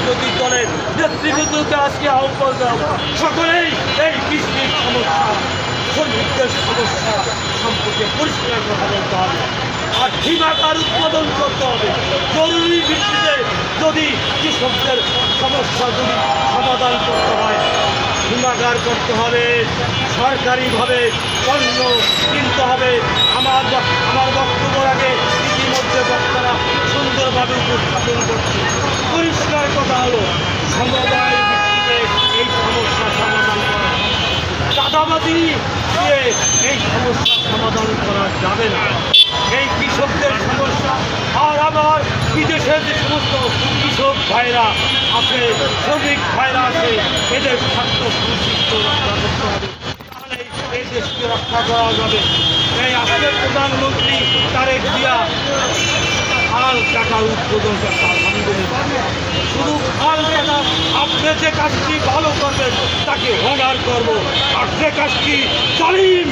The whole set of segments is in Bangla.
রাজনৈতিক দলের নেতৃবৃন্দকে আজকে আহ্বান জানাবো, সকলেই এই কৃষির সমস্যা, শ্রমিকদের সমস্যা সম্পর্কে পরিষ্কার কথা বলতে হবে। আর হিমাগার উৎপাদন করতে হবে। জরুরি ভিত্তিতে যদি কৃষকদের সমস্যা যদি সমাধান করতে হয়, হিমাগার করতে হবে, সরকারিভাবে পণ্য কিনতে হবে। আমার বক্তব্যের আগে ইতিমধ্যে বক্তারা সুন্দরভাবে উপস্থাপন করছে। পরিষ্কার কথা হলো, সমবায় ভিত্তিতে এই সমস্যার সমাধান করা, চাঁদাবাজি দিয়ে এই সমস্যার সমাধান করা যাবে না। এই কৃষকদের সমস্যা আর আবার বিদেশের যে সমস্ত কৃষক ভাইরা আছে, শ্রমিক ভাইরা আছে, এদের স্বার্থ সুনিশ্চিত রক্ষা করতে হবে, তাহলে এই দেশকে রক্ষা করা যাবে। এই আজকের প্রধানমন্ত্রী তারেক জিয়া খাল কাটা উদ্বোধন করতে, আলহামদুলিল্লাহ। শুধু খাল কাটা, আপনি যে কাজটি ভালো করবেন তাকে অনার করব, আর যে কাজটি জালিম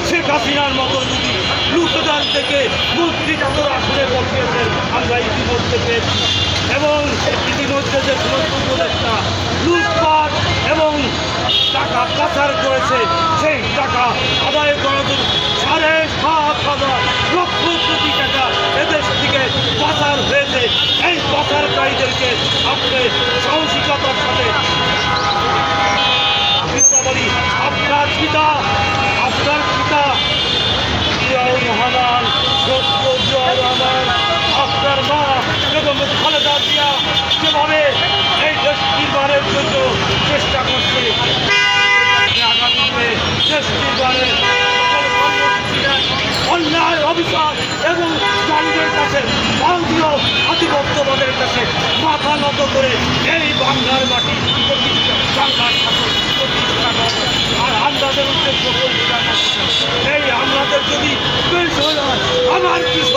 শেখ হাসিনার মতো যদি লুটদার থেকে মন্ত্রীদের আসলে বসিয়েছেন, আমরা ইতিমধ্যে পেয়েছি। এবং ইতিমধ্যে যে সমস্ত উপদেষ্টা লুটপাট এবং টাকা পাচার করেছে, সেই টাকা আদায় করার জন্য 7,500 লক্ষ কোটি টাকা এদেশ থেকে পাচার হয়েছে। এই পাচারকারীদেরকে আপনি সাহসিকতার সাথে বলি, আপনার পিতা মহামান রহমান, আপনার মা এবং খালেদা জিয়া যেভাবে এই দেশ নির্মাণের জন্য চেষ্টা করছে, আগামীতে দেশ নির্মাণের অন্যায় অভিশাপ এবং জালিমের কাছে, ভারতীয় আধিপত্যবাদের কাছে মাথা নত করে এই বাংলার মাটি বাংলার শাসন প্রতিষ্ঠা করে। আর আমাদের উদ্দেশ্য এই আমাদের যদি আমার কৃষক